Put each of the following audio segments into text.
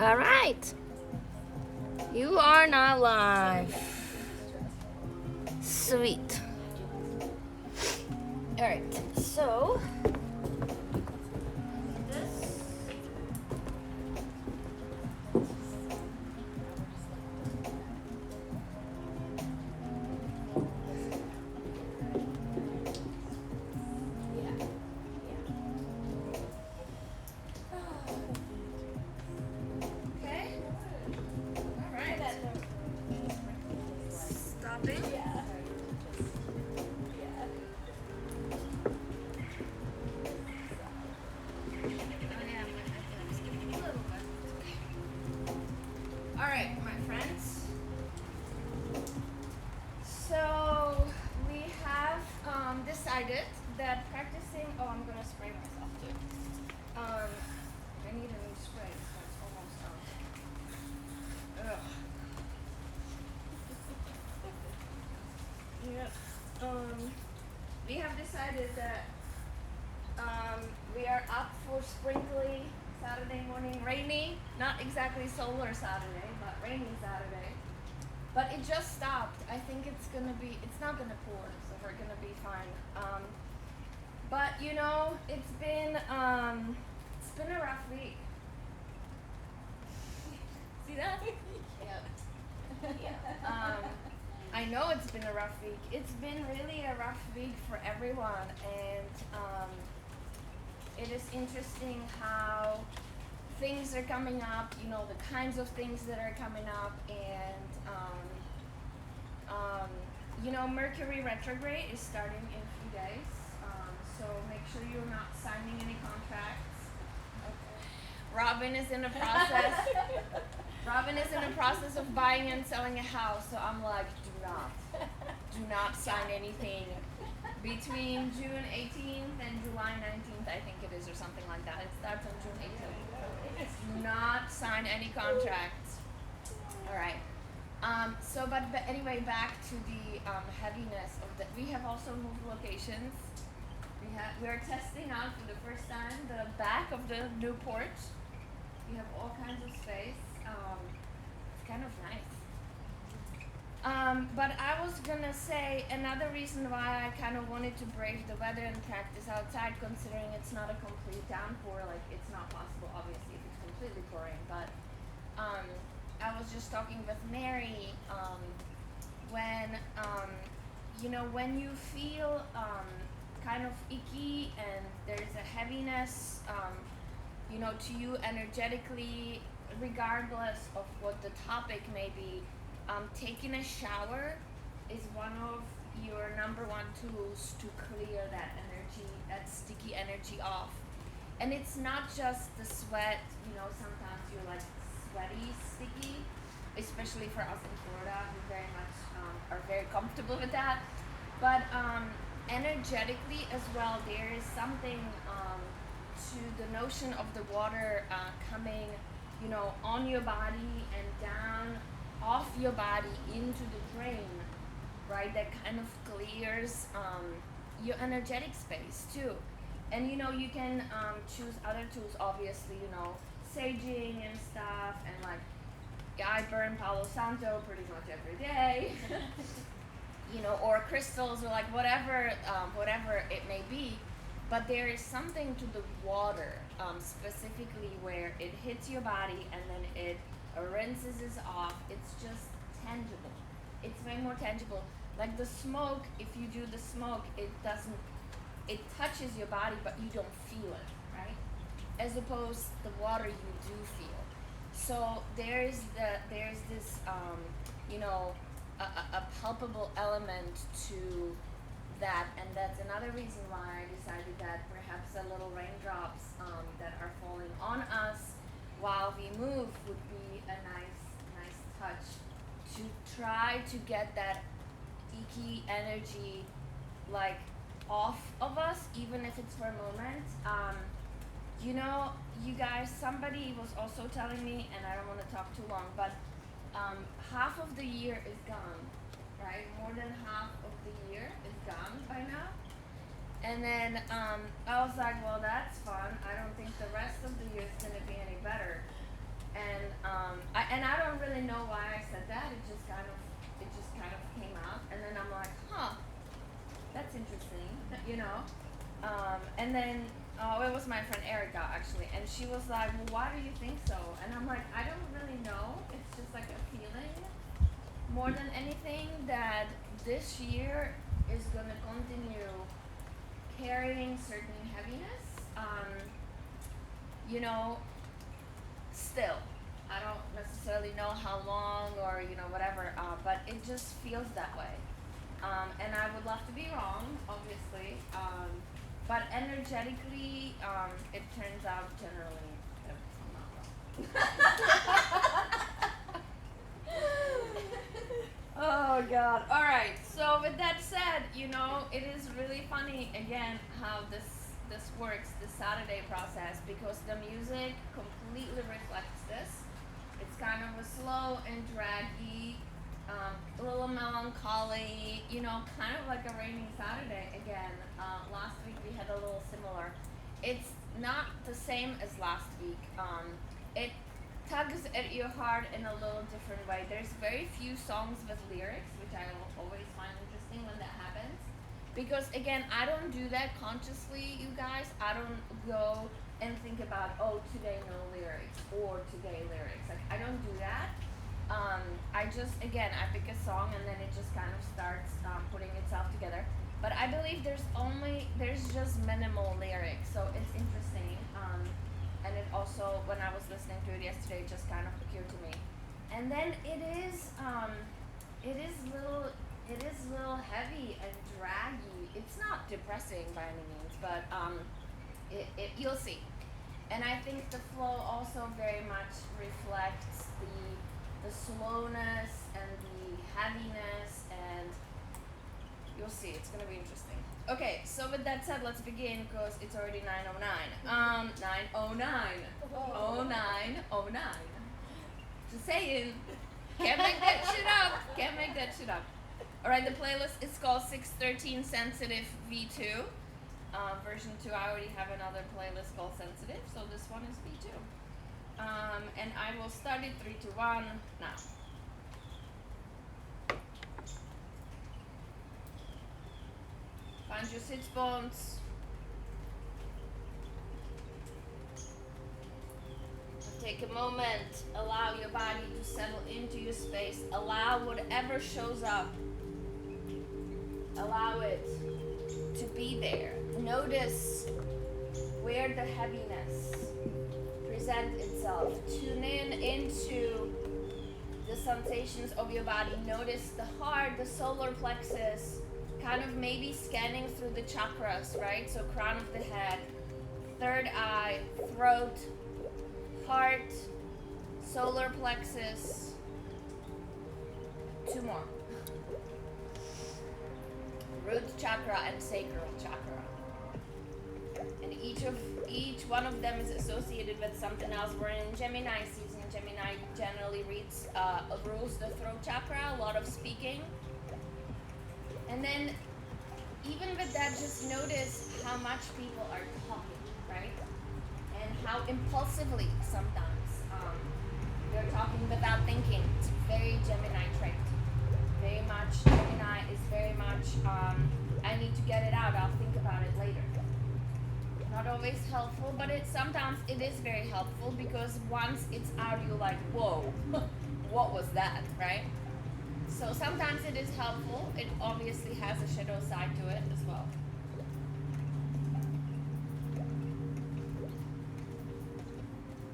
All right. You are now live. Sweet. All right. So this. Okay. All right. Stopping. All right, my friends. So we have decided that practicing. Oh, I'm gonna spray myself too. I need a new spray. That's almost out. Ugh. Yeah. We have decided that we are up for sprinkly Saturday morning, rainy, not exactly solar Saturday, but rainy Saturday. But it just stopped. I think it's not gonna pour, so we're gonna be fine. But you know, it's been a rough week. See that? Yeah. I know it's been a rough week. It's been really a rough week for everyone, and it is interesting how things are coming up, you know, the kinds of things that are coming up, and you know, Mercury retrograde is starting in a few days, so make sure you're not signing any contracts. Okay. Robin is in the process of buying and selling a house, so I'm like, do not sign anything between June 18th and July 19th, I think it is, or something like that. It starts on June 18th. Do not sign any contracts. All right. But anyway, back to the heaviness of the. We have also moved locations. We are testing out for the first time the back of the new porch. We have all kinds of space. It's kind of nice. But I was gonna say another reason why I kind of wanted to brave the weather and practice outside, considering it's not a complete downpour. Like, it's not possible, obviously, if it's completely pouring. But I was just talking with Mary when you know, when you feel kind of icky and there's a heaviness, you know, to you energetically, regardless of what the topic may be. Taking a shower is one of your number one tools to clear that energy, that sticky energy off. And it's not just the sweat, you know, sometimes you're like sweaty, sticky, especially for us in Florida, we very much are very comfortable with that. But energetically as well, there is something to the notion of the water coming, you know, on your body and down off your body into the drain, right? That kind of clears your energetic space too. And you know, you can choose other tools, obviously, you know, saging and stuff, and like, yeah, I burn Palo Santo pretty much every day. You know, or crystals, or like whatever it may be. But there is something to the water, specifically where it hits your body and then it rinses it off. It's just tangible. It's way more tangible. Like the smoke, if you do the smoke, it touches your body, but you don't feel it, right? As opposed the water you do feel. So there's this you know, a palpable element to that, and that's another reason why I decided that perhaps the little raindrops that are falling on us while we move would be a nice touch to try to get that icky energy like off of us, even if it's for a moment. You know, you guys, somebody was also telling me, and I don't want to talk too long, but half of the year is gone, right? More than half of the year is gone by now. And then I was like, well, that's fun. I don't think the rest of the year is going to be any better. And know why I said that. It just kind of came out, and then I'm like, huh, that's interesting, you know. And then it was my friend Erica actually, and she was like, well, why do you think so? And I'm like, I don't really know. It's just like a feeling more than anything that this year is gonna continue carrying certain heaviness. You know, still, I don't necessarily know how long or whatever, but it just feels that way. And I would love to be wrong, obviously. But energetically, it turns out generally that I'm not wrong. Oh God! All right. So with that said, it is really funny again how this works, the Saturday process, because the music completely reflects this. It's kind of a slow and draggy, a little melancholy, kind of like a rainy Saturday again. Last week we had a little similar. It's not the same as last week. It tugs at your heart in a little different way. There's very few songs with lyrics, which I always find interesting when that happens. Because again, I don't do that consciously, you guys. I don't go and think about, oh, today no lyrics or today lyrics. Like, I don't do that. I just, again, I pick a song and then it just kind of starts putting itself together. But I believe there's just minimal lyrics, so it's interesting. And it also, when I was listening to it yesterday, it just kind of occurred to me. And then it is little heavy and draggy. It's not depressing by any means, but you'll see. And I think the flow also very much reflects the slowness and the heaviness, and you'll see. It's gonna be interesting. Okay, so with that said, let's begin because it's already 9:09. 9:09. 09:09. Just saying. Can't make that shit up. Alright, the playlist is called 613 Sensitive V2. Version 2, I already have another playlist called Sensitive, so this one is V2. And I will start it 3, 2, 1, now. Find your sits bones. Take a moment, allow your body to settle into your space. Allow whatever shows up. Allow it to be there. Notice where the heaviness presents itself. Tune into the sensations of your body. Notice the heart, the solar plexus, kind of maybe scanning through the chakras, right? So crown of the head, third eye, throat, heart, solar plexus. 2 more. Root chakra and sacral chakra. And each one of them is associated with something else. We're in Gemini season. Gemini generally rules the throat chakra, a lot of speaking. And then even with that, just notice how much people are talking, right? And how impulsively sometimes they're talking without thinking. It's very Gemini trait. Very much, Gemini is very much, I need to get it out, I'll think about it later. Not always helpful, but sometimes it is very helpful because once it's out, you're like, whoa, what was that, right? So sometimes it is helpful. It obviously has a shadow side to it as well.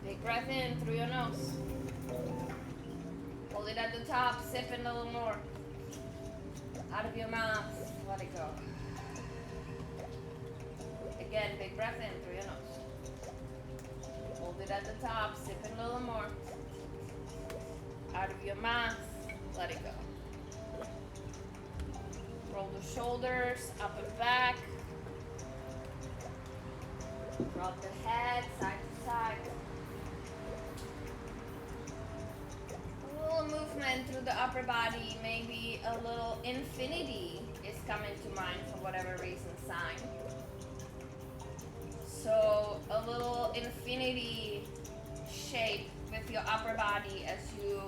Big breath in through your nose. Hold it at the top, sip in a little more. Out of your mouth, let it go. Again, big breath in through your nose. Hold it at the top, sip in a little more. Out of your mouth, let it go. Roll the shoulders up and back. Drop the head side to side. A little movement through the upper body, maybe a little infinity is coming to mind for whatever reason, sign. So a little infinity shape with your upper body as you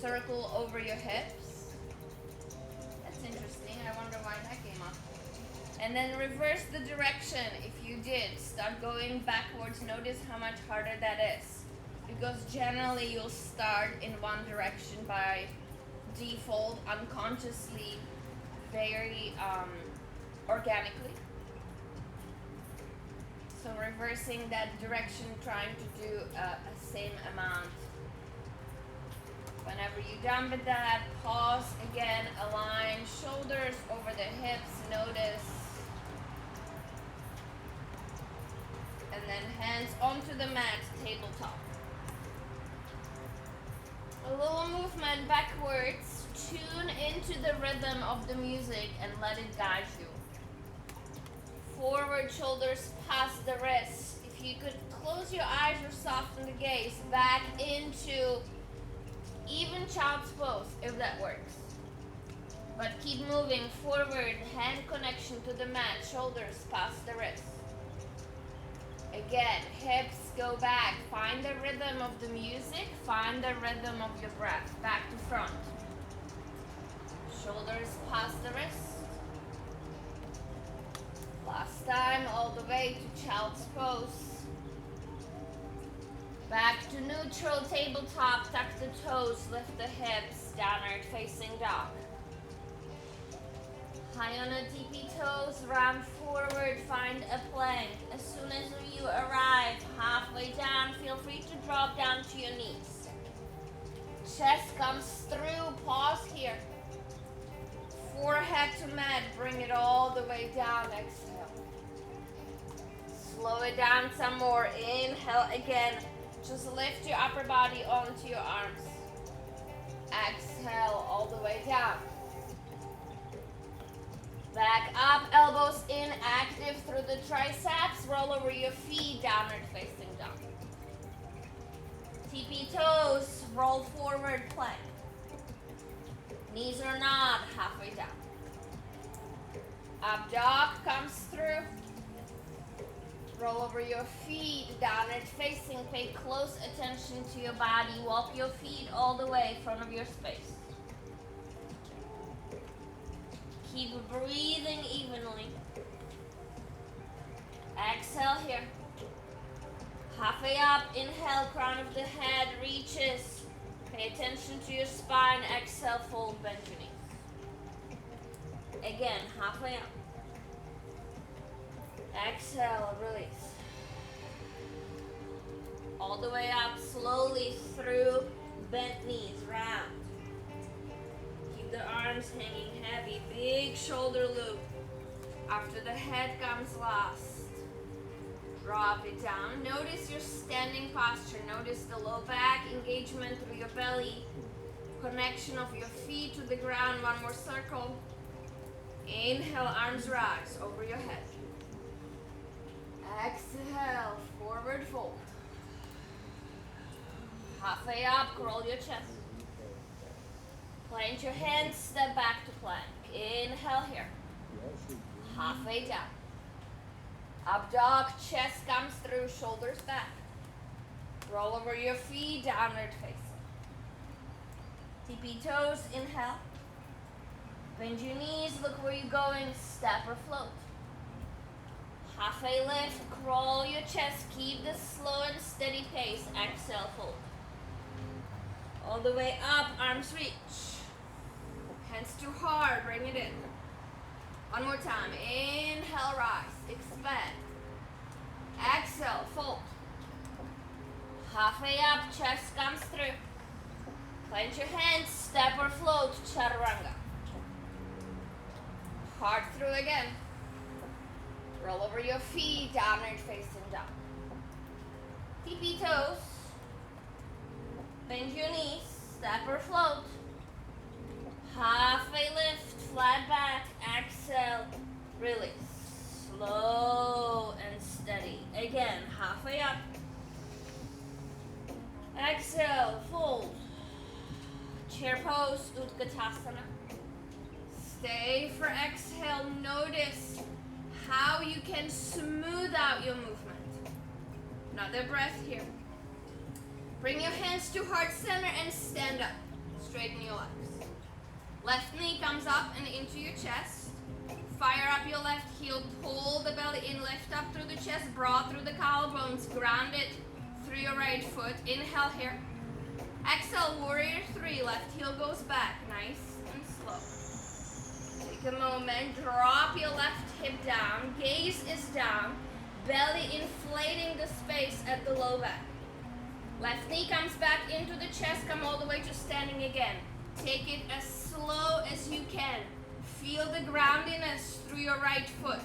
circle over your hips. That's interesting. I wonder why that came up. And then reverse the direction if you did. Start going backwards. Notice how much harder that is. Because generally you'll start in one direction by default, unconsciously, very organically. So reversing that direction, trying to do a same amount. Whenever you're done with that, pause again, align shoulders over the hips, notice. And then hands onto the mat, tabletop. A little movement backwards, tune into the rhythm of the music and let it guide you. Forward shoulders past the wrists. If you could close your eyes or soften the gaze, back into even child's pose, if that works. But keep moving forward, hand connection to the mat, shoulders past the wrists. Again, hips go back. Find the rhythm of the music. Find the rhythm of your breath. Back to front. Shoulders past the wrist. Last time, all the way to child's pose. Back to neutral tabletop. Tuck the toes, lift the hips. Downward facing dog. High on the tippy toes, round forward, find a plank. As soon as you arrive halfway down, feel free to drop down to your knees. Chest comes through, pause here. Forehead to mat, bring it all the way down, exhale. Slow it down some more, inhale again. Just lift your upper body onto your arms. Exhale all the way down. Back up, elbows in, active through the triceps. Roll over your feet, downward facing dog. Tippy toes, roll forward, plank. Knees are not, halfway down. Up dog comes through. Roll over your feet, downward facing. Pay close attention to your body. Walk your feet all the way in front of your space. Keep breathing evenly. Exhale here. Halfway up, inhale, crown of the head reaches. Pay attention to your spine. Exhale, fold, bend your knees. Again, halfway up. Exhale, release. All the way up, slowly through bent knees, round. The arms hanging heavy, big shoulder loop. After the head comes last. Drop it down. Notice your standing posture. Notice the low back engagement through your belly. Connection of your feet to the ground. One more circle. Inhale, arms rise over your head. Exhale, forward fold. Halfway up, curl your chest. Plant your hands, step back to plank. Inhale here. Halfway down. Up dog, chest comes through, shoulders back. Roll over your feet, downward facing. Tippy toes, inhale. Bend your knees, look where you're going, step or float. Halfway lift, crawl your chest, keep the slow and steady pace. Exhale, fold. All the way up, arms reach. Hands too hard, bring it in. One more time. Inhale, rise, expand. Exhale, fold. Halfway up, chest comes through. Plant your hands, step or float, chaturanga. Hard through again. Roll over your feet, downward facing dog. Tippy toes. Bend your knees, step or float. Halfway lift, flat back, exhale, release. Slow and steady. Again, halfway up. Exhale, fold. Chair pose, Utkatasana. Stay for exhale. Notice how you can smooth out your movement. Another breath here. Bring your hands to heart center and stand up. Straighten your legs. Left knee comes up and into your chest. Fire up your left heel, pull the belly in, lift up through the chest, broad through the collarbones, ground it through your right foot. Inhale here. Exhale, warrior three, left heel goes back, nice and slow. Take a moment, drop your left hip down, gaze is down, belly inflating the space at the low back. Left knee comes back into the chest, come all the way to standing again. Take it as slow as you can. Feel the groundiness through your right foot.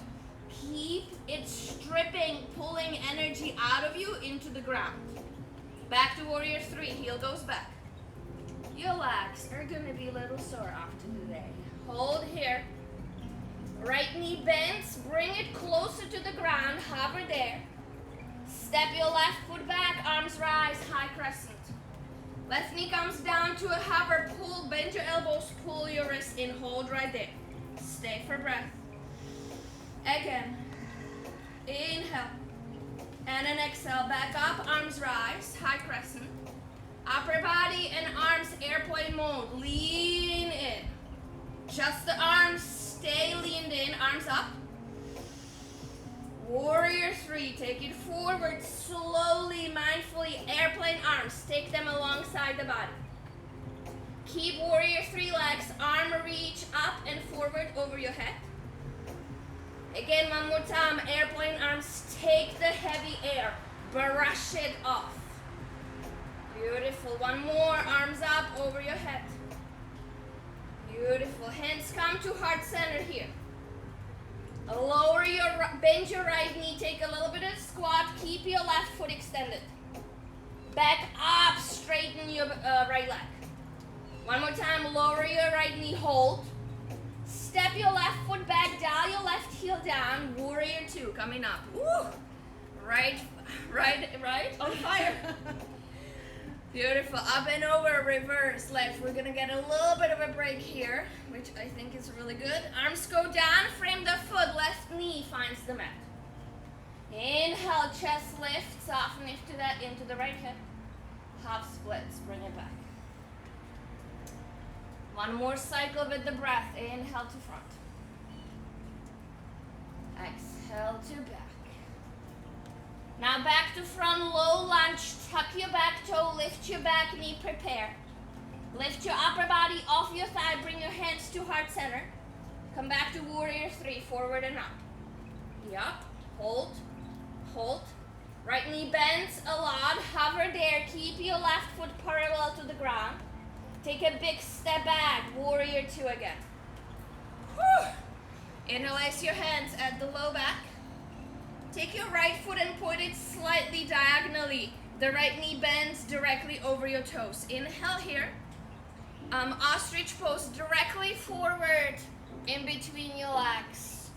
Keep it stripping, pulling energy out of you into the ground. Back to warrior three, heel goes back. Your legs are gonna be a little sore after today. Hold here. Right knee bends, bring it closer to the ground, hover there. Step your left foot back, arms rise, high crescent. Left knee comes down to a hover, pull, bend your elbows, pull your wrist in, hold right there. Stay for breath. Again. Inhale. And an exhale, back up, arms rise, high crescent. Upper body and arms airplane mode, lean in. Just the arms, stay leaned in, arms up. Warrior three, take it forward, slowly, mindfully, airplane arms, take them alongside the body. Keep warrior three legs, arm reach up and forward over your head. Again, one more time, airplane arms, take the heavy air, brush it off. Beautiful, one more, arms up over your head. Beautiful, hands come to heart center here. Lower your, bend your right knee, take a little bit of squat, keep your left foot extended. Back up, straighten your right leg. One more time, lower your right knee, hold. Step your left foot back, dial your left heel down, warrior two, coming up. Woo! Right, on fire. Beautiful, up and over, reverse left. We're gonna get a little bit of a break here, which I think is really good. Arms go down, frame the foot, left knee finds the mat. Inhale, chest lift, soften into that, into the right hip. Half splits, bring it back. One more cycle with the breath. Inhale to front. Exhale to back. Now back to front, low lunge. Tuck your back toe, lift your back knee, prepare. Lift your upper body off your thigh, bring your hands to heart center. Come back to warrior three, forward and up. Yup, hold, hold. Right knee bends a lot, hover there, keep your left foot parallel to the ground. Take a big step back, warrior two again. Whew. Interlace your hands at the low back. Take your right foot and point it slightly diagonally. The right knee bends directly over your toes. Inhale here. Ostrich pose directly forward in between your legs.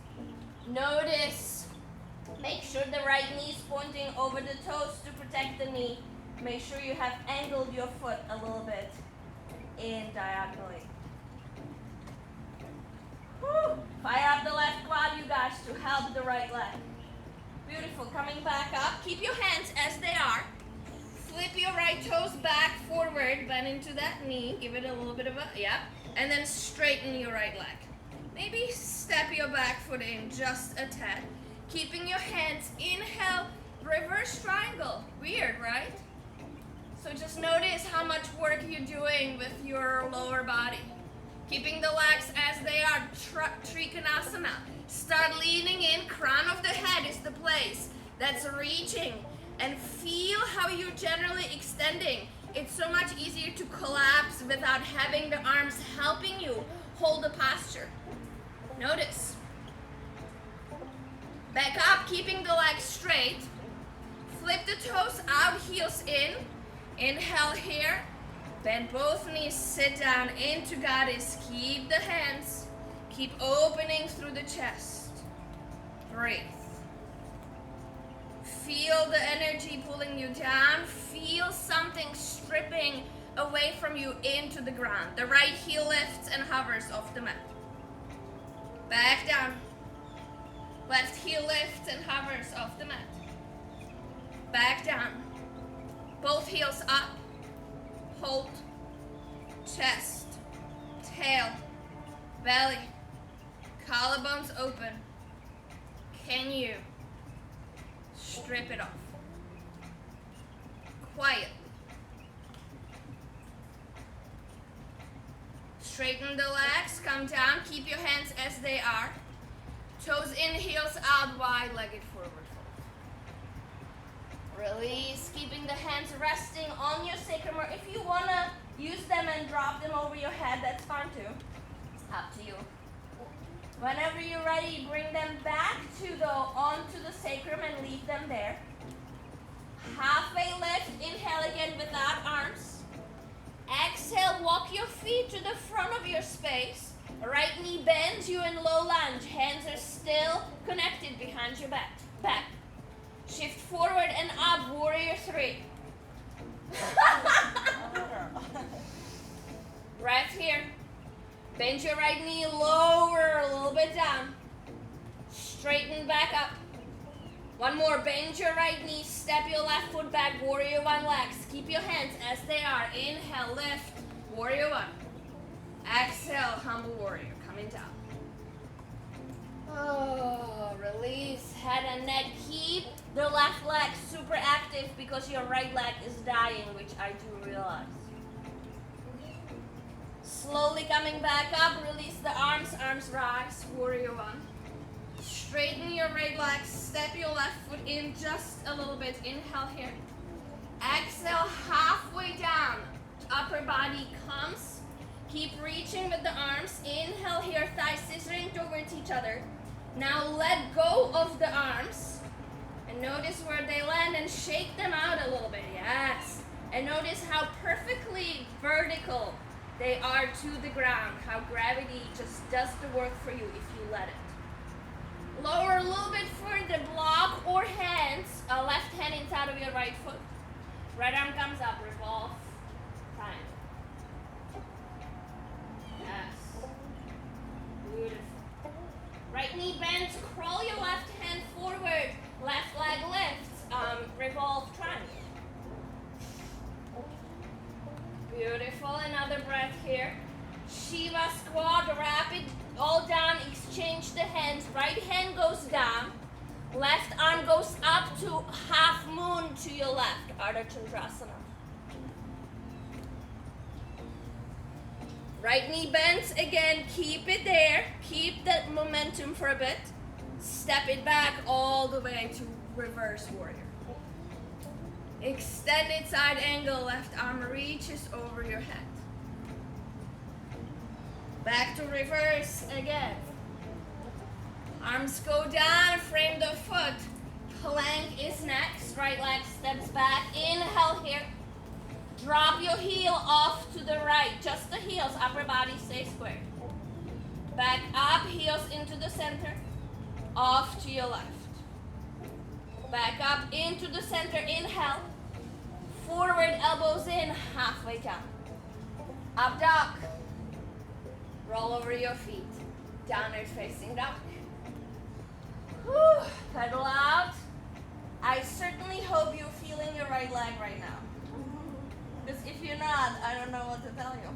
Notice, make sure the right knee is pointing over the toes to protect the knee. Make sure you have angled your foot a little bit in diagonally. Woo. Fire up the left quad, you guys, to help the right leg. Beautiful, coming back up. Keep your hands as they are. Flip your right toes back, forward, bend into that knee. Give it a little bit of a, and then straighten your right leg. Maybe step your back foot in just a tad. Keeping your hands, inhale, reverse triangle. Weird, right? So just notice how much work you're doing with your lower body. Keeping the legs as they are, Trikonasana. Start leaning in, crown of the head is the place that's reaching. And feel how you're generally extending. It's so much easier to collapse without having the arms helping you hold the posture. Notice. Back up, keeping the legs straight. Flip the toes out, heels in. Inhale here. Bend both knees, sit down into goddess. Keep the hands. Keep opening through the chest. Breathe. Feel the energy pulling you down. Feel something stripping away from you into the ground. The right heel lifts and hovers off the mat. Back down. Left heel lifts and hovers off the mat. Back down. Both heels up. Hold. Chest. Straighten the legs, come down, keep your hands as they are. Toes in, heels out, wide-legged forward fold. Release, keeping the hands resting on your sacrum, or if you want to use them and drop them over your head, that's fine too. Up to you. Whenever you're ready, bring them back onto the sacrum and leave them there. Halfway lift, inhale again without arms. Exhale, walk your feet to the front of your space. Right knee bends, you in low lunge. Hands are still connected behind your back. Shift forward and up, warrior 3. Breath here. Bend your right knee, lower a little bit down. Straighten back up. One more, bend your right knee, step your left foot back, warrior 1 legs. Keep your hands as they are. Inhale, lift, warrior 1. Exhale, humble warrior, coming down. Oh, release, head and neck. Keep the left leg super active because your right leg is dying, which I do realize. Slowly coming back up, release the arms rise, warrior 1. Straighten your right leg, step your left foot in just a little bit. Inhale here. Exhale, halfway down. Upper body comes. Keep reaching with the arms. Inhale here, thighs scissoring towards each other. Now let go of the arms. And notice where they land and shake them out a little bit. Yes. And notice how perfectly vertical they are to the ground. How gravity just does the work for you if you let it. Lower a little bit further, block or hands, left hand inside of your right foot. Right arm comes up, revolve, time. Yes. Beautiful. Right knee bends, crawl your left hand forward, left leg lifts, revolve, triangle. Beautiful, another breath here. Shiva squat, rapid, all down, exchange the hands. Right hand goes down, left arm goes up to half moon to your left, Ardha Chandrasana. Right knee bends again, keep it there, keep that momentum for a bit. Step it back all the way to reverse warrior. Extended side angle, left arm reaches over your head. Back to reverse again. Arms go down, frame the foot. Plank is next, right leg steps back. Inhale here. Drop your heel off to the right, just the heels, upper body stays square. Back up, heels into the center, off to your left. Back up into the center, inhale. Forward, elbows in, halfway down. Up dog. Roll over your feet. Downward facing dog. Whew. Pedal out. I certainly hope you're feeling your right leg right now. Because if you're not, I don't know what to tell you.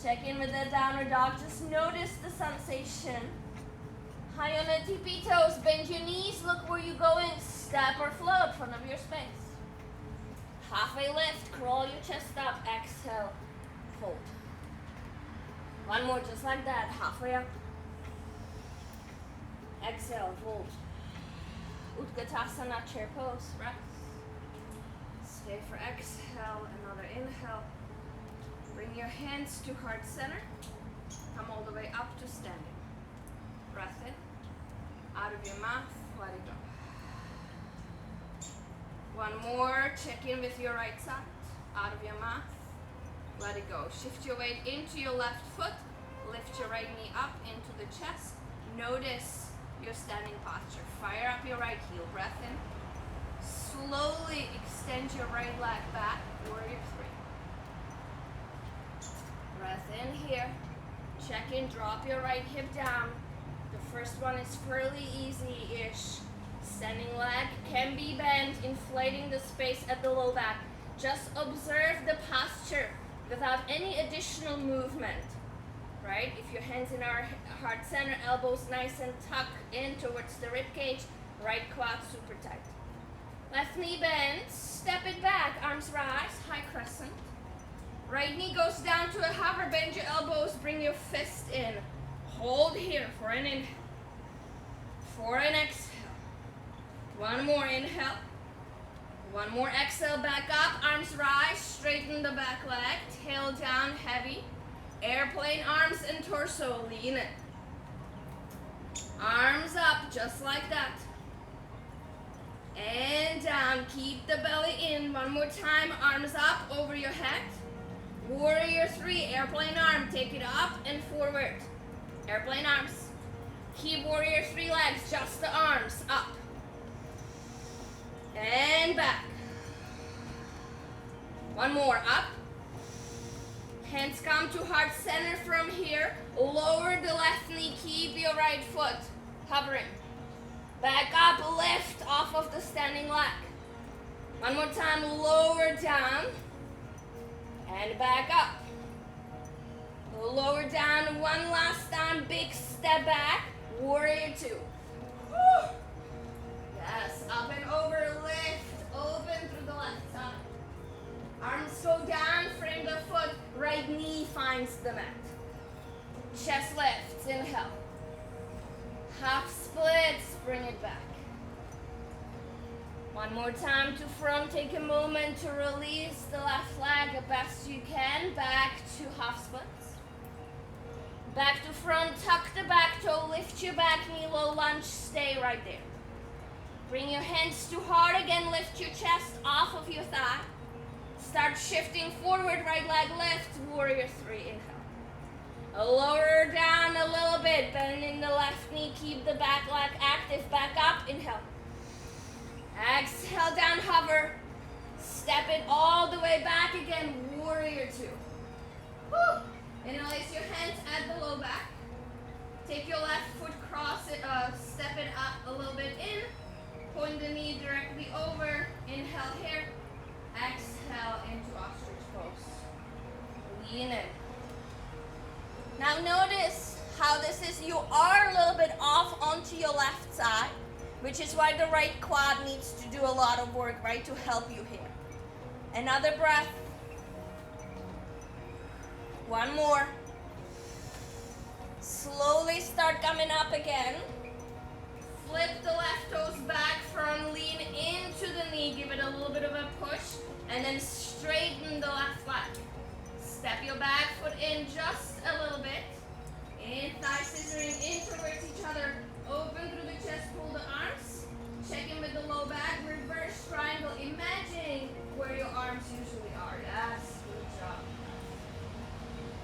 Check in with the downward dog. Just notice the sensation. High on the tippy toes. Bend your knees. Look where you're going. Step or float front of your space. Halfway lift. Crawl your chest up. Exhale. Fold. One more just like that. Halfway up. Exhale. Fold. Utkatasana, chair pose. Rest. Stay for exhale. Another inhale. Bring your hands to heart center. Come all the way up to standing. Breath in. Out of your mouth. Let it go. One more. Check in with your right side. Out of your mouth. Let it go. Shift your weight into your left foot. Lift your right knee up into the chest. Notice your standing posture. Fire up your right heel. Breath in. Slowly extend your right leg back. Warrior 3. Breath in here. Check in. Drop your right hip down. The first one is fairly easy-ish. Standing leg can be bent, inflating the space at the low back. Just observe the posture without any additional movement, right? If your hands in our heart center, elbows nice and tucked in towards the rib cage, right quad super tight. Left knee bends, step it back, arms rise, high crescent. Right knee goes down to a hover, bend your elbows, bring your fist in. Hold here for an inhale. For an exhale. One more inhale. One more exhale, back up, arms rise, straighten the back leg, tail down, heavy. Airplane arms and torso, lean in. Arms up, just like that. And down, keep the belly in. One more time, arms up over your head. Warrior 3, airplane arm, take it up and forward. Airplane arms. Keep warrior 3 legs, just the arms, up. And back. One more, up. Hands come to heart center from here. Lower the left knee, keep your right foot hovering. Back up, lift off of the standing leg. One more time, lower down. And back up. Lower down, one last time, big step back. Warrior 2. Woo. Yes, up and over, lift, open through the left side. Arms go down, frame the foot, right knee finds the mat. Chest lifts, inhale. Half splits, bring it back. One more time to front, take a moment to release the left leg as best you can, back to half splits. Back to front, tuck the back toe, lift your back knee, low lunge, stay right there. Bring your hands to heart again, lift your chest off of your thigh. Start shifting forward, right leg lift, warrior 3, inhale. Lower down a little bit, bending the left knee, keep the back leg active, back up, inhale. Exhale down, hover. Step it all the way back again, warrior 2. Woo. Interlace your hands at the low back. Take your left foot, cross it, step it up a little bit in. Point the knee directly over. Inhale here. Exhale into ostrich pose. Lean in. Now notice how this is, you are a little bit off onto your left side, which is why the right quad needs to do a lot of work, right, to help you here. Another breath. One more. Slowly start coming up again. Flip the left toes back, front lean into the knee, give it a little bit of a push, and then straighten the left leg. Step your back foot in just a little bit. In thigh scissoring in towards each other. Open through the chest, pull the arms. Check in with the low back, reverse triangle. Imagine where your arms usually are. Yes, good job.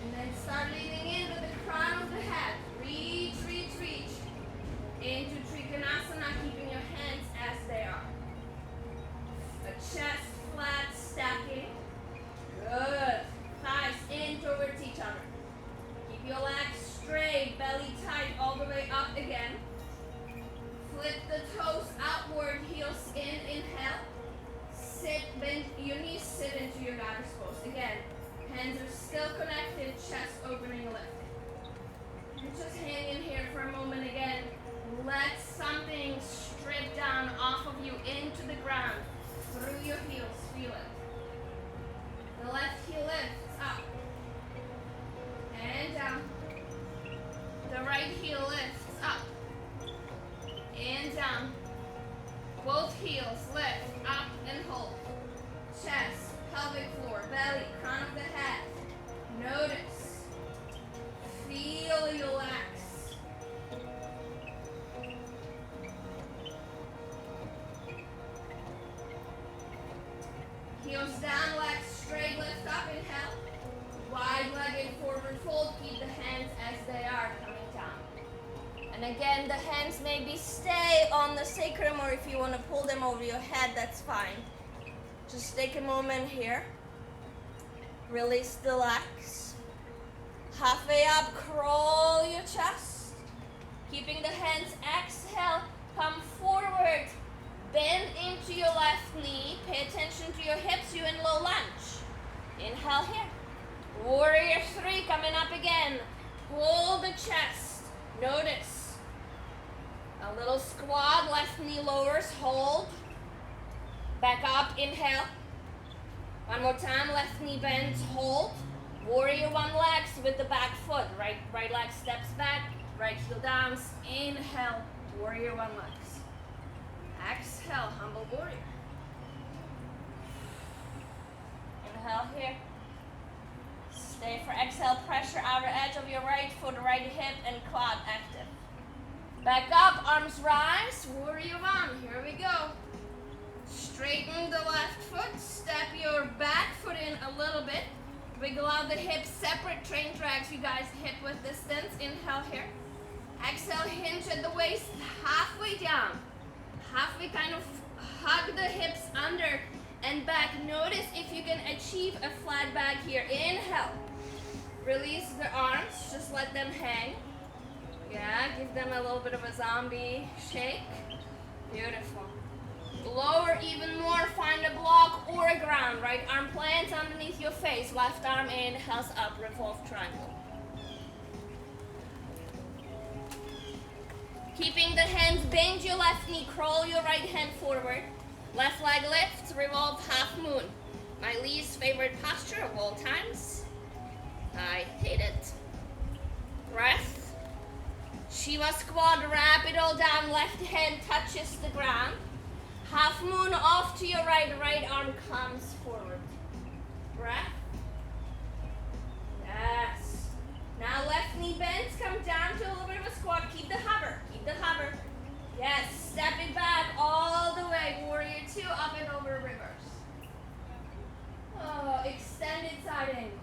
And then start leaning in with the crown of the head. Reach, reach, reach. Into Trikonasana, keeping your hands as they are. A chest flat, stacking. Good. Thighs in towards each other. Keep your legs straight, belly tight, all the way up again. Flip the toes outward, heels in, inhale. Sit, bend your knees, sit into your goddess pose. Again, hands are still connected, chest opening, lifting. And just hang in here for a moment again. Let something strip down off of you into the ground, through your heels, feel it. The left heel lifts up and down. The right heel lifts up and down. Both heels lift up and hold. Chest, pelvic floor, belly, crown of the head. Notice. Feel your legs. Heels down, legs straight, lift up, inhale. Wide-legged forward fold, keep the hands as they are coming down. And again, the hands maybe stay on the sacrum, or if you want to pull them over your head, that's fine. Just take a moment here. Release the legs. Halfway up, crawl your chest. Keeping the hands, exhale, come forward. Bend into your left knee. Pay attention to your hips, you in low lunge. Inhale here. Warrior 3 coming up again. Pull the chest. Notice. A little squat, left knee lowers, hold. Back up, inhale. One more time, left knee bends, hold. Warrior one legs with the back foot. Right leg steps back, right heel downs. Inhale, warrior one legs. Exhale, humble warrior. Inhale here. Stay for exhale, pressure outer edge of your right foot, right hip and quad active. Back up, arms rise, warrior one, here we go. Straighten the left foot, step your back foot in a little bit. Wiggle out the hips, separate train tracks, you guys, hip width distance. Inhale here. Exhale, hinge at the waist, halfway down. Halfway, kind of hug the hips under and back. Notice if you can achieve a flat back here. Inhale. Release the arms, just let them hang. Yeah, give them a little bit of a zombie shake. Beautiful. Lower even more, find a block or a ground. Right arm plants underneath your face. Left arm inhales up, revolve triangle. Keeping the hands, bend your left knee, crawl your right hand forward. Left leg lifts, revolve half moon. My least favorite posture of all times. I hate it. Breath. Shiva squat, wrap it all down. Left hand touches the ground. Half moon off to your right. Right arm comes forward. Breath. Yes. Now left knee bends, come down to a little bit of a squat. Keep the hover. Keep the hover. Yes. Step it back all the way. Warrior two, up and over, reverse. Oh, extended side angle.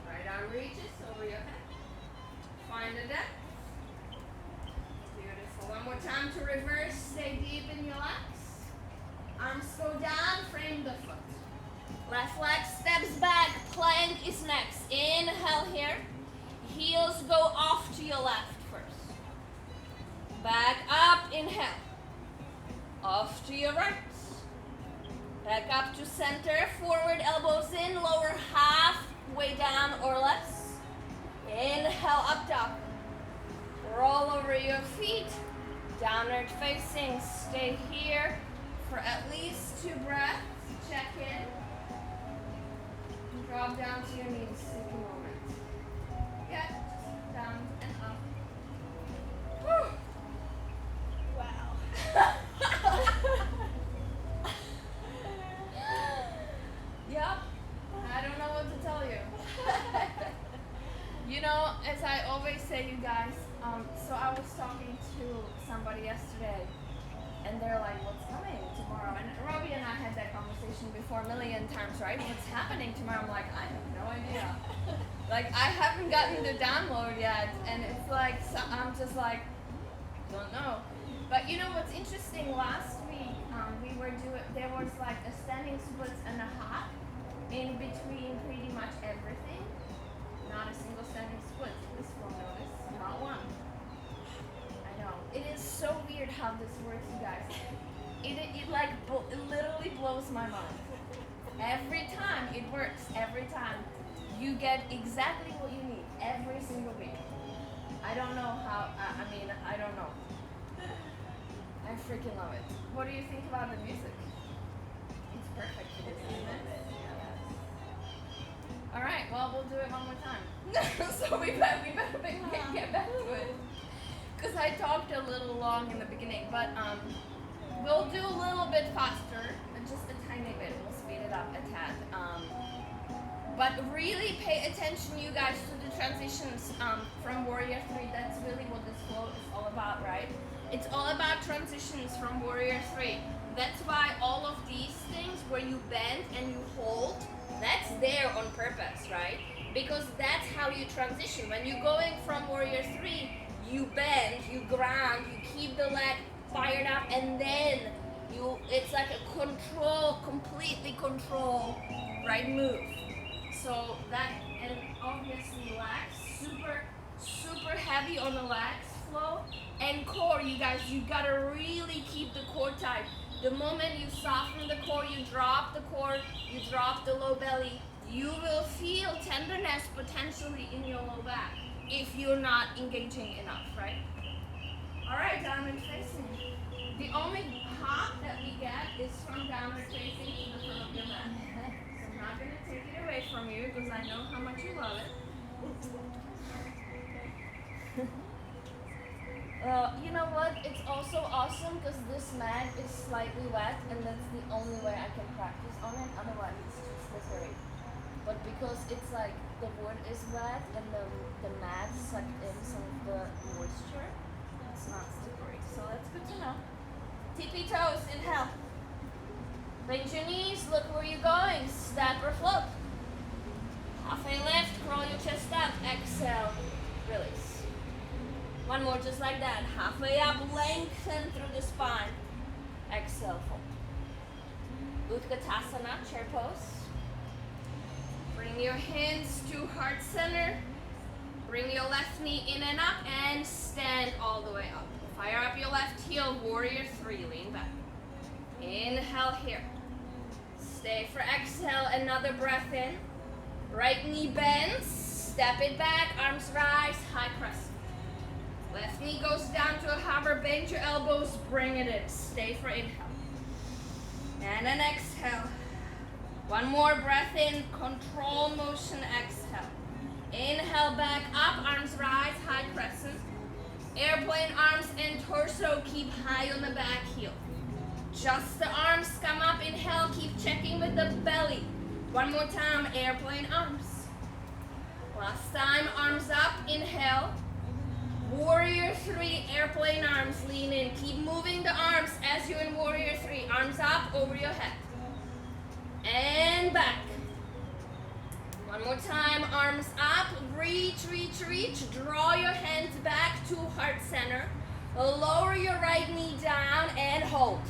Right arm reaches over your head. Find the depth. Beautiful. One more time to reverse. Stay deep in your legs. Arms go down, frame the foot. Left leg steps back, plank is next. Inhale here. Heels go off to your left first. Back up, inhale. Off to your right. Back up to center, forward elbows in, lower halfway down or less. Inhale, up dog. Roll over your feet, downward facing. Stay here for at least 2 breaths. Check in. Drop down to your knees. Take a moment. Yeah, just down and up. Whew. Wow. Yep. I don't know what to tell you. You know, as I always say, you guys, so I was talking to somebody yesterday, and they're like, what's coming tomorrow? And Robbie and I had that conversation before a million times, right? What's happening tomorrow? I'm like, I have no idea. Like, I haven't gotten the download yet, and it's like, so I'm just like, don't know. But you know what's interesting? Last week, there was like a standing splits and a hop in between pretty much everything. Not a single standing split. This will notice, not one. I know. It is so weird how this works, you guys. It literally blows my mind. Every time it works, every time you get exactly what you need every single week. I don't know how. I don't know. I freaking love it. What do you think about the music? It's perfect for this, isn't it? All right, well, we'll do it one more time. So we better get back to it. Because I talked a little long in the beginning, but we'll do a little bit faster, just a tiny bit. We'll speed it up a tad. But really pay attention, you guys, to the transitions from Warrior 3. That's really what this flow is all about, right? It's all about transitions from Warrior 3. That's why all of these things where you bend and you hold, that's there on purpose, right? Because that's how you transition. When you're going from Warrior 3, you bend, you ground, you keep the leg fired up, and then it's like a completely control, right, move. So that, and obviously legs, super heavy on the legs flow. And core, you guys, you gotta really keep the core tight. The moment you soften the core, you drop the core, you drop the low belly, you will feel tenderness potentially in your low back if you're not engaging enough, right? All right, downward facing. The only hop that we get is from downward facing to the front of your mat. because I know how much you love it. You know what? It's also awesome because this mat is slightly wet and that's the only way I can practice on it, otherwise it's too slippery. But because it's like the wood is wet and the mat sucked in some of the moisture, it's not slippery. So that's good to know. Tippy toes, inhale. Bend your knees, look where you're going. Step or float. Halfway lift, crawl your chest up. Exhale, release. One more just like that. Halfway up, lengthen through the spine. Exhale, fold. Utkatasana, chair pose. Bring your hands to heart center. Bring your left knee in and up and stand all the way up. Fire up your left heel, warrior three, lean back. Inhale here. Stay for exhale, another breath in. Right knee bends, step it back, arms rise, high crescent. Left knee goes down to a hover, bend your elbows, bring it in. Stay for inhale. And an exhale. One more breath in, control motion, exhale. Inhale back up, arms rise, high crescent. Airplane arms and torso keep high on the back heel. Just the arms come up, inhale, keep checking with the belly. One more time, airplane arms. Last time, arms up, inhale. Warrior three, airplane arms, lean in. Keep moving the arms as you're in warrior three. Arms up, over your head. And back. One more time, arms up, reach, reach, reach. Draw your hands back to heart center. Lower your right knee down and hold.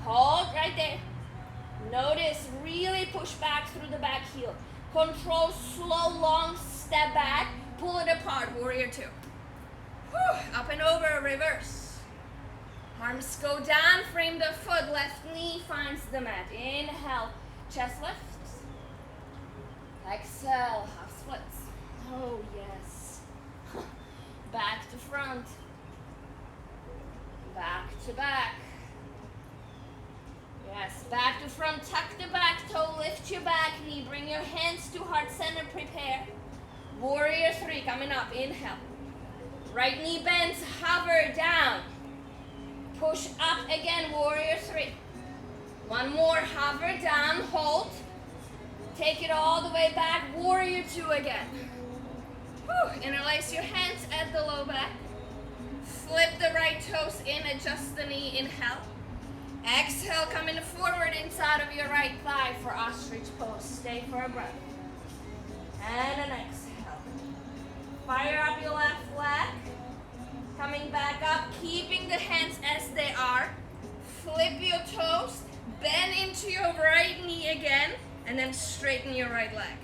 Hold right there. Notice, really push back through the back heel. Control, slow, long step back. Pull it apart, warrior two. Whew. Up and over, reverse. Arms go down, frame the foot. Left knee finds the mat. Inhale, chest lifts. Exhale, half splits. Oh, yes. Back to front. Back to back. Yes, back to front, tuck the back toe, lift your back knee, bring your hands to heart center, prepare. Warrior three, coming up, inhale. Right knee bends, hover down. Push up again, warrior three. One more, hover down, hold. Take it all the way back, warrior two again. Whew. Interlace your hands at the low back. Flip the right toes in, adjust the knee, inhale. Exhale, coming forward inside of your right thigh for ostrich pose. Stay for a breath. And an exhale. Fire up your left leg. Coming back up, keeping the hands as they are. Flip your toes, bend into your right knee again, and then straighten your right leg.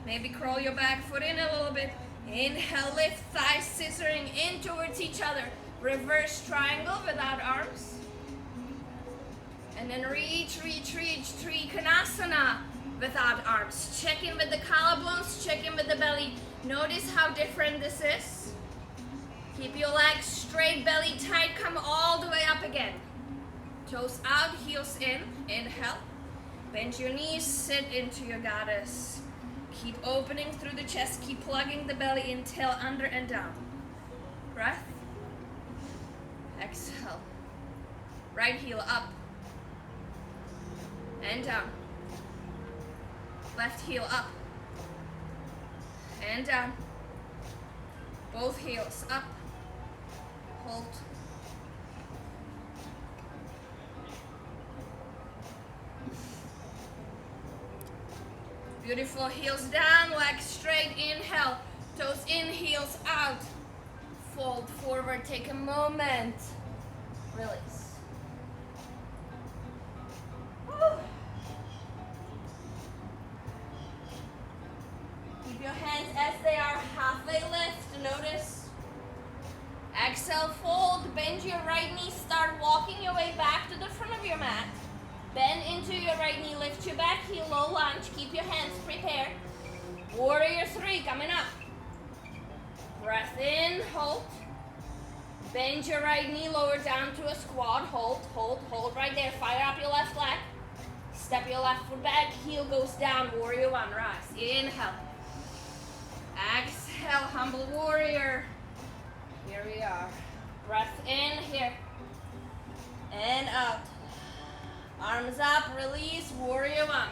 Maybe crawl your back foot in a little bit. Inhale, lift, thighs scissoring in towards each other. Reverse triangle without arms. And then reach, reach, reach, Trikonasana without arms. Check in with the collarbones, check in with the belly. Notice how different this is. Keep your legs straight, belly tight, come all the way up again. Toes out, heels in, inhale. Bend your knees, sit into your goddess. Keep opening through the chest, keep plugging the belly in, tail under and down. Breath. Exhale. Right heel up. And down. Left heel up. And down. Both heels up. Hold. Beautiful, heels down, legs straight, inhale. Toes in, heels out. Fold forward, take a moment. Release. Woo. Keep your hands as they are, halfway lift, notice. Exhale, fold, bend your right knee, start walking your way back to the front of your mat. Bend into your right knee, lift your back heel, low lunge, keep your hands prepared. Warrior three, coming up. Breath in, hold. Bend your right knee, lower down to a squat, hold, hold, hold right there. Fire up your left leg. Step your left foot back, heel goes down, warrior one, rise. Inhale. Exhale, humble warrior. Here we are. Breath in here. And out. Arms up, release, warrior one.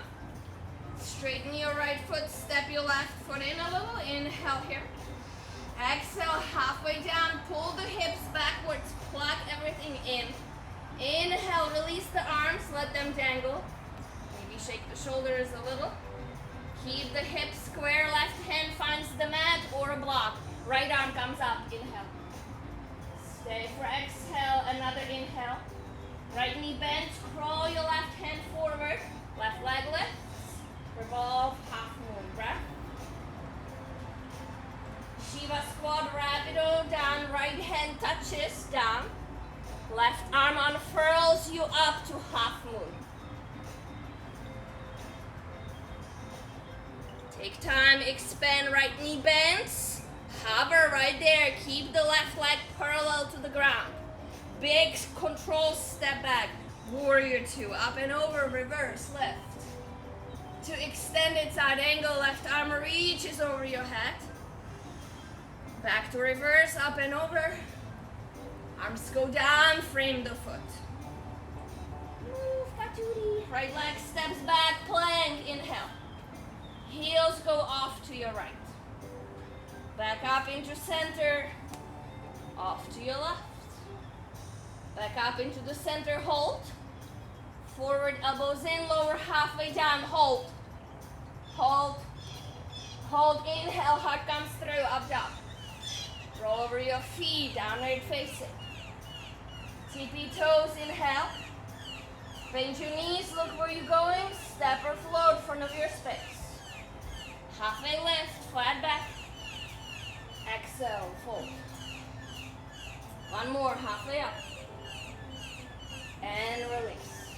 Straighten your right foot, step your left foot in a little. Inhale here. Exhale, halfway down, pull the hips backwards, plug everything in. Inhale, release the arms, let them dangle. Maybe shake the shoulders a little. Keep the hips square, left hand finds the mat or a block. Right arm comes up, inhale. Stay for exhale, another inhale. Right knee bends, crawl your left hand forward. Left leg lifts, revolve, half moon breath. Shiva squat, rapido, down, right hand touches, down. Left arm unfurls you up to half moon. Take time, expand, right knee bends. Hover right there, keep the left leg parallel to the ground. Big control step back. Warrior two, up and over, reverse, lift. To extended side angle, left arm reaches over your head. Back to reverse, up and over. Arms go down, frame the foot. Move, patootie. Right leg steps back, plank, inhale. Heels go off to your right. Back up into center, off to your left. Back up into the center, hold. Forward, elbows in, lower halfway down, hold. Hold. Hold, inhale, heart comes through, up dog. Roll over your feet, downward facing. Tippy toes, inhale. Bend your knees, look where you're going. Step or float in front of your space. Halfway lift, flat back. Exhale, fold. One more, halfway up. And release.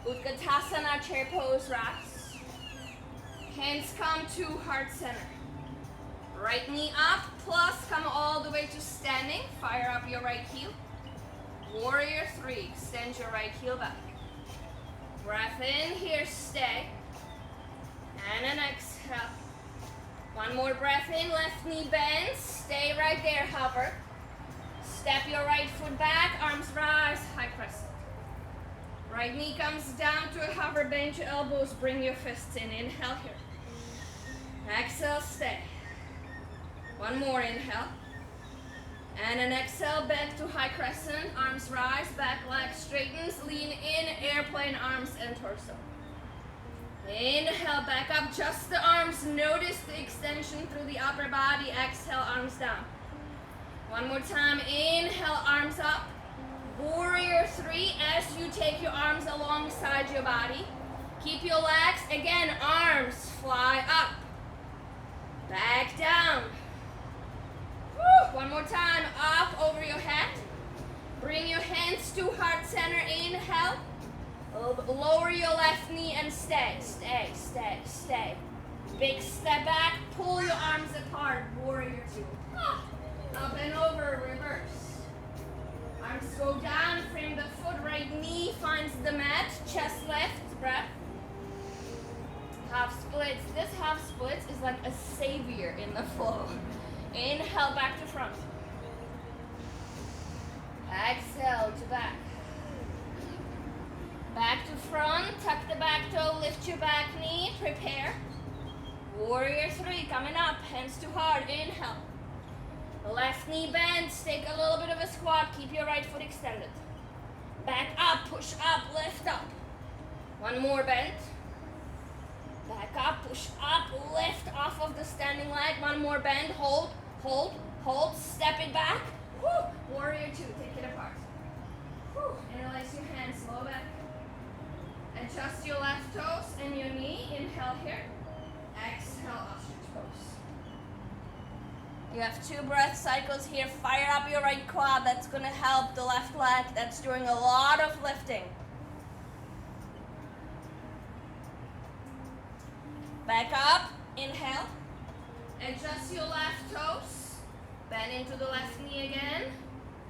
Utkatasana, chair pose, rise. Hands come to heart center. Right knee up, plus come all the way to standing. Fire up your right heel. Warrior three, extend your right heel back. Breath in here, stay. And an exhale. One more breath in, left knee bends. Stay right there, hover. Step your right foot back, arms rise, high crescent. Right knee comes down to a hover, bend your elbows, bring your fists in. Inhale here. Exhale, stay. One more inhale. And an exhale, back to high crescent. Arms rise, back leg straightens, lean in, airplane arms and torso. Inhale, back up, just the arms. Notice the extension through the upper body. Exhale, arms down. One more time, inhale, arms up. Warrior three, as you take your arms alongside your body. Keep your legs, again, arms fly up. Back down. Woo. One more time, up over your head. Bring your hands to heart center, inhale. Lower your left knee and stay, stay, stay, stay. Big step back, pull your arms apart, warrior two. Up and over, reverse. Arms go down, frame the foot, right knee finds the mat, chest lift, breath. Half splits. This half splits is like a savior in the flow. Inhale, back to front. Exhale to back. Back to front, tuck the back toe, lift your back knee, prepare. Warrior three, coming up, hands to heart, inhale. Left knee bends, take a little bit of a squat, keep your right foot extended. Back up, push up, lift up. One more bend. Back up, push up, lift off of the standing leg. One more bend, hold, hold, hold, step it back. Woo. Warrior two, take it apart. Woo. Interlace your hands, low back. Adjust your left toes and your knee. Inhale here. Exhale, ostrich pose. You have 2 breath cycles here. Fire up your right quad. That's going to help the left leg. That's doing a lot of lifting. Back up. Inhale. Adjust your left toes. Bend into the left knee again.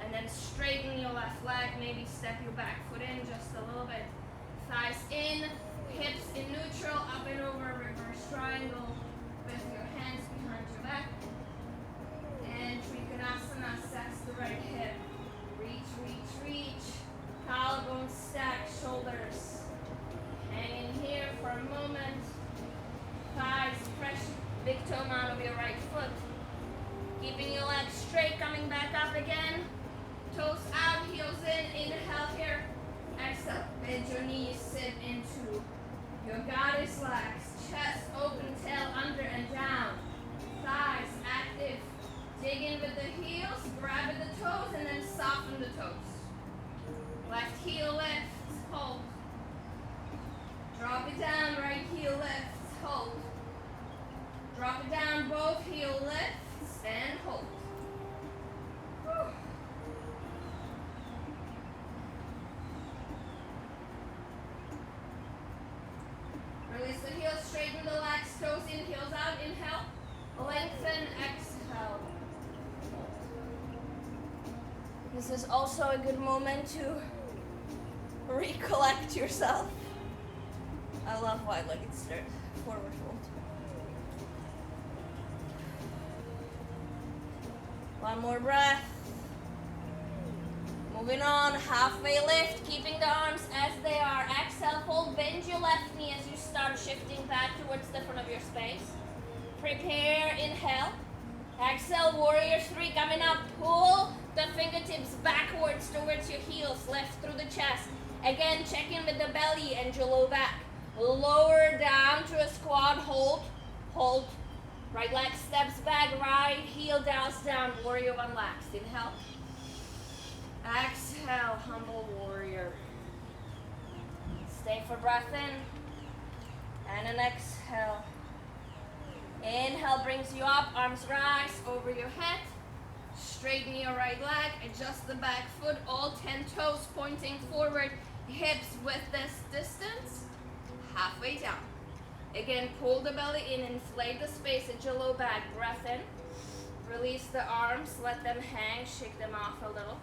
And then straighten your left leg. Maybe step your back foot in just a little bit. Thighs in, hips in neutral, up and over, reverse triangle with your hands behind your back. And Trikonasana, sets the right hip. Reach, reach, reach. Collarbone stack, shoulders. Hang in here for a moment. Thighs, press big toe mound of your right foot. Keeping your legs straight, coming back up again. Toes out, heels in, inhale here. Exhale, bend your knees, sit into your goddess legs. Chest open, tail under and down. Thighs active. Dig in with the heels, grab at the toes, and then soften the toes. Left heel lifts, hold. Drop it down, right heel lifts, hold. Drop it down, both heel lifts, and hold. Whew. Release the heels, straighten the legs, toes in, heels out, inhale. Lengthen, exhale. This is also a good moment to recollect yourself. I love wide-legged start, forward fold. One more breath. Moving on, halfway lift, keeping the arms as they are. Exhale, fold, bend your left knee as you start shifting back towards the front of your space. Prepare, inhale. Exhale, warrior three, coming up. Pull the fingertips backwards towards your heels, left through the chest. Again, check in with the belly and your low back. Lower down to a squat, hold, hold. Right leg steps back, right heel dials down, warrior one last. Inhale. Exhale, humble warrior. Stay for breath in. And an exhale. Inhale brings you up, arms rise over your head. Straighten your right leg, adjust the back foot, all 10 toes pointing forward, hips with this distance, halfway down. Again, pull the belly in, inflate the space at your low back, breath in. Release the arms, let them hang, shake them off a little.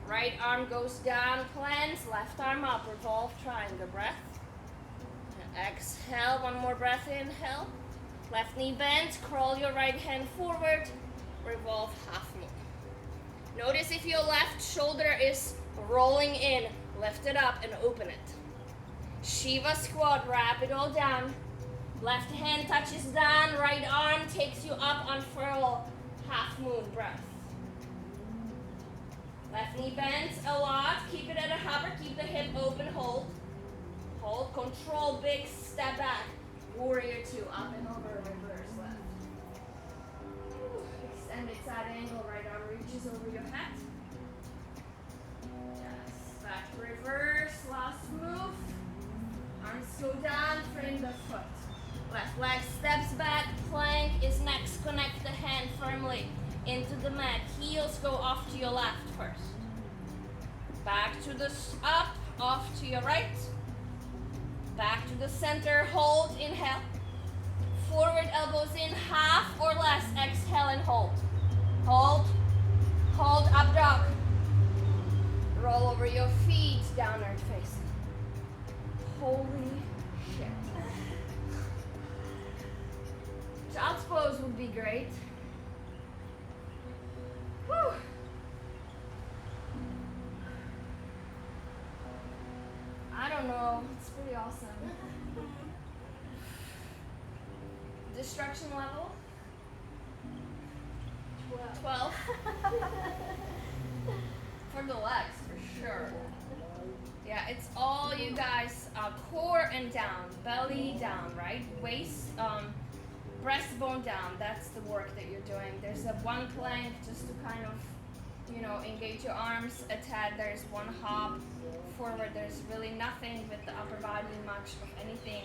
Right arm goes down, cleanse, left arm up, revolve triangle, breath. And exhale, one more breath, inhale. Left knee bends, crawl your right hand forward, revolve half moon. Notice if your left shoulder is rolling in, lift it up and open it. Shiva squat, wrap it all down. Left hand touches down, right arm takes you up, unfurl, half moon, breath. Left knee bends a lot, keep it at a hover, keep the hip open, hold. Hold, control, big step back. Warrior two, up and over, reverse left. Extended side angle, right arm reaches over your head. Yes, back reverse, last move. Arms go down, frame the foot. Left leg steps back, plank is next. Connect the hand firmly into the mat. Heels go off to your left first. Back to the up, off to your right. Back to the center, hold, inhale. Forward elbows in, half or less, exhale and hold. Hold, hold, up dog. Roll over your feet, downward facing. Holy shit. Child's pose would be great. Whew. I don't know, it's pretty awesome. Destruction level? 12. For the legs, for sure. Yeah, it's all you guys, core and down, belly down, right? Waist, breastbone down, that's the work that you're doing. There's a one plank just to kind of, you know, engage your arms a tad. There's one hop forward. There's really nothing with the upper body much of anything.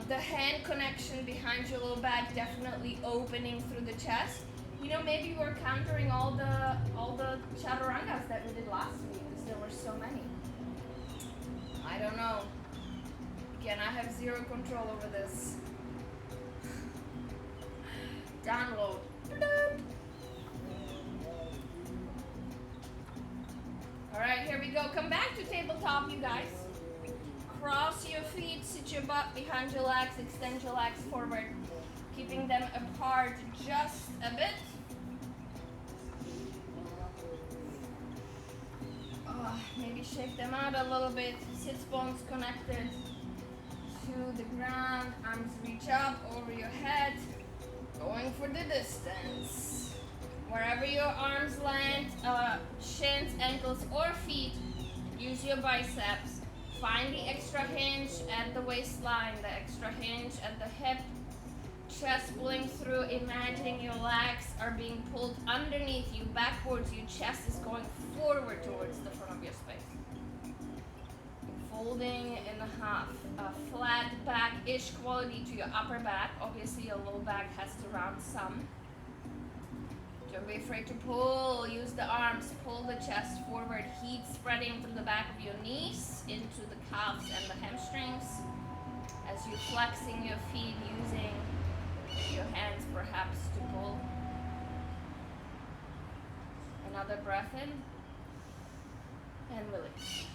The hand connection behind your low back definitely opening through the chest. You know, maybe we're countering all the chaturangas that we did last week because there were so many. I don't know. Again, I have zero control over this. Download. All right, here we go. Come back to tabletop, you guys. Cross your feet, sit your butt behind your legs, extend your legs forward, keeping them apart just a bit. Maybe shake them out a little bit, sits bones connected to the ground, arms reach up over your head, going for the distance. Wherever your arms land, shins, ankles, or feet, use your biceps. Find the extra hinge at the waistline, the extra hinge at the hip, chest pulling through, imagining your legs are being pulled underneath you, backwards, your chest is going forward towards the front of your space. Folding in half, a flat back-ish quality to your upper back. Obviously your low back has to round some. Don't be afraid to pull, use the arms, pull the chest forward, heat spreading through the back of your knees into the calves and the hamstrings as you're flexing your feet, using your hands perhaps to pull. Another breath in and release.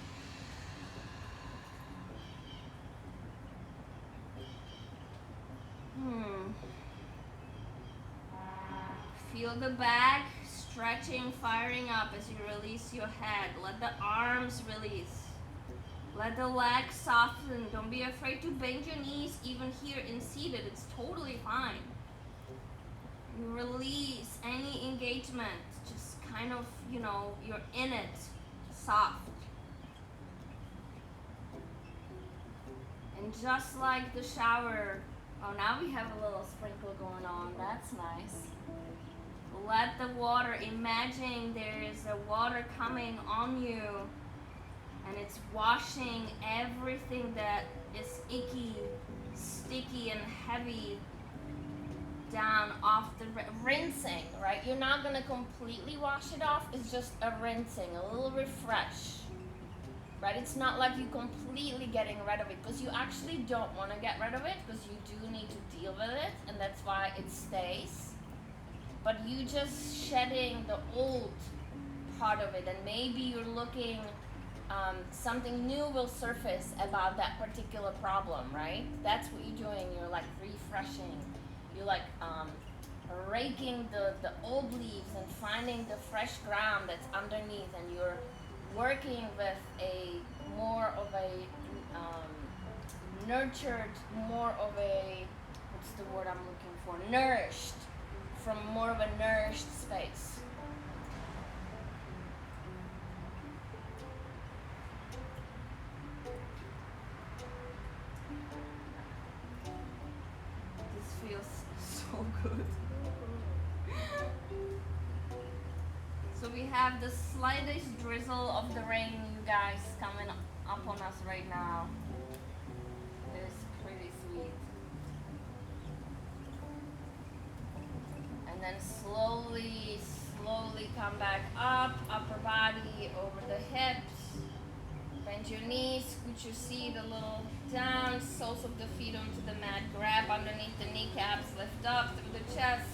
Feel the back stretching, firing up as you release your head. Let the arms release. Let the legs soften. Don't be afraid to bend your knees even here in seated. It's totally fine. You release any engagement. Just kind of, you're in it. Soft. And just like the shower, now we have a little sprinkle going on. That's nice. Let the water, imagine there is a water coming on you and it's washing everything that is icky, sticky, and heavy down off the rinsing, right? You're not going to completely wash it off. It's just a rinsing, a little refresh, right? It's not like you're completely getting rid of it, because you actually don't want to get rid of it, because you do need to deal with it, and that's why it stays. But you just shedding the old part of it, and maybe you're looking, something new will surface about that particular problem, right? That's what you're doing. You're like refreshing. You're like raking the old leaves and finding the fresh ground that's underneath, and you're working with a more of a nurtured, more of a, what's the word I'm looking for? Nourished. From more of a nourished space. This feels so good. So we have the slightest drizzle of the rain, you guys, coming up on us right now. It is pretty sweet. And then slowly come back up, upper body over the hips. Bend your knees, scoot your seat a little down, soles of the feet onto the mat. Grab underneath the kneecaps, lift up through the chest.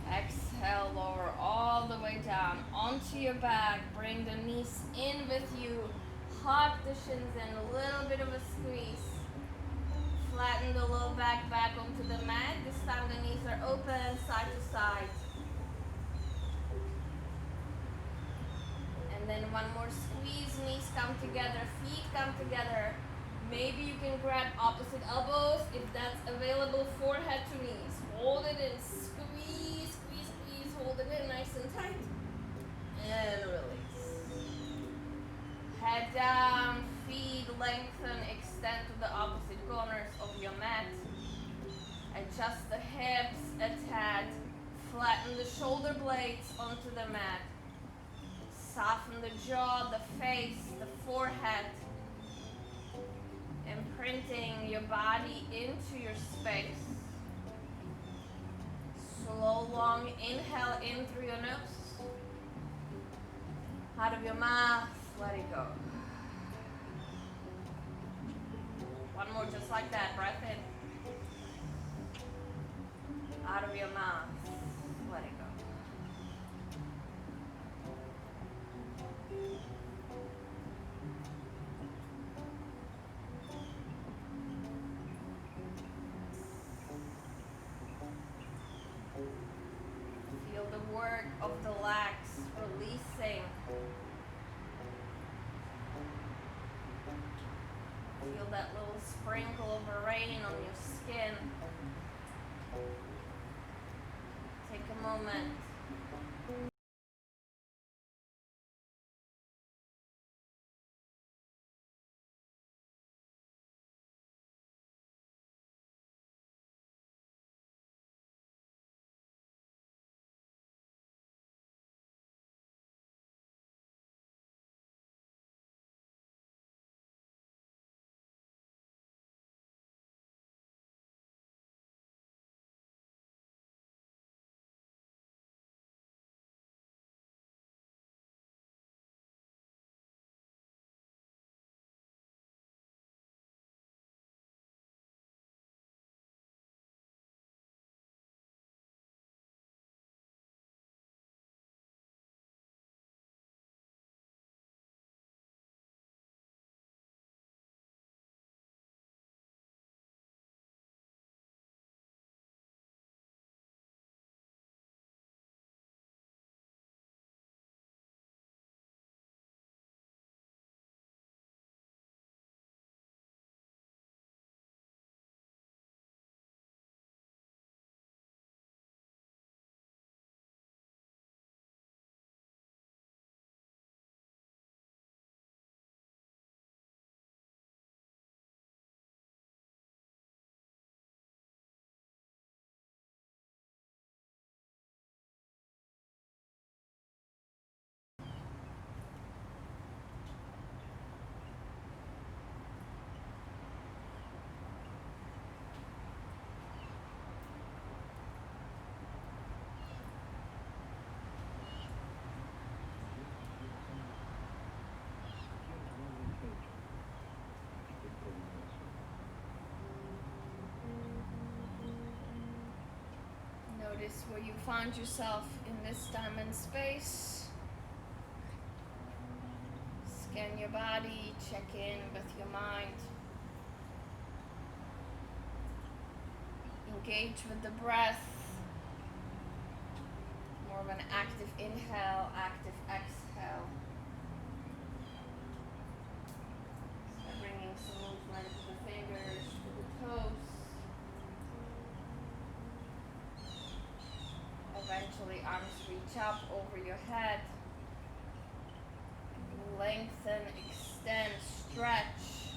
Exhale, lower all the way down onto your back. Bring the knees in with you. Hug the shins in, a little bit of a squeeze. Flatten the low back onto the mat. This time the knees are open, side to side. And then one more squeeze, knees come together, feet come together. Maybe you can grab opposite elbows if that's available, forehead to knees. Hold it in, squeeze, squeeze, squeeze, hold it in nice and tight. And release. Head down, feet lengthen, extend to the opposite corners of your mat. Adjust the hips a tad. Flatten the shoulder blades onto the mat. Soften the jaw, the face, the forehead. Imprinting your body into your space. Slow, long inhale in through your nose. Out of your mouth, let it go. One more just like that, breath in. Out of your mouth, let it go. that little sprinkle of rain on your skin. Take a moment. Notice where you found yourself in this time and space. Scan your body, check in with your mind. Engage with the breath. More of an active inhale, active exhale. Start bringing some movement to the fingers, to the toes. Eventually arms reach up over your head. Lengthen, extend, stretch.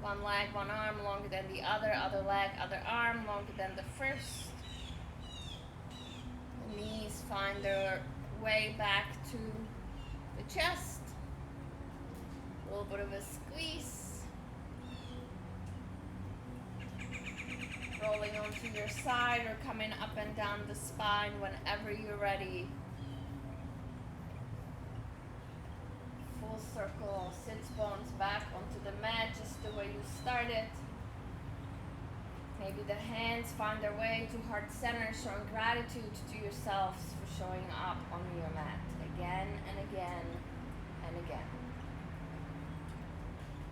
One leg, one arm longer than the other leg, other arm longer than the first. The knees find their way back to the chest. A little bit of a squeeze. Rolling onto your side or coming up and down the spine whenever you're ready. Full circle, sits bones back onto the mat just the way you started. Maybe the hands find their way to heart center, showing gratitude to yourselves for showing up on your mat again and again and again.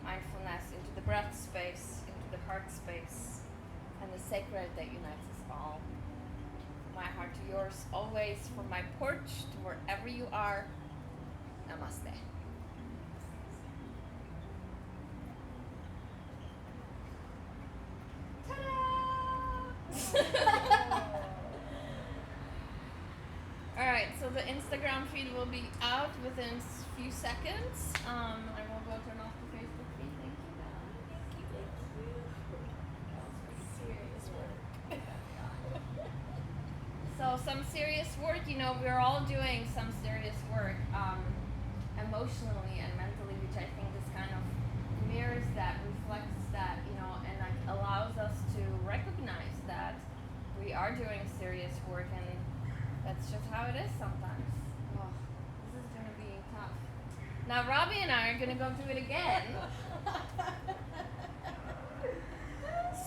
Mindfulness into the breath space, into the heart space, and the sacred that unites us all. My heart to yours always, from my porch to wherever you are. Namaste. Alright, so the Instagram feed will be out within a few seconds. I will go turn off the Facebook feed. Thank you, guys. Serious work. So some serious work, we're all doing some serious work emotionally and mentally, which I think is kind of mirrors that, reflects that, and like allows us to recognize that we are doing serious work, and that's just how it is sometimes. Oh, this is going to be tough. Now Robbie and I are going to go through it again.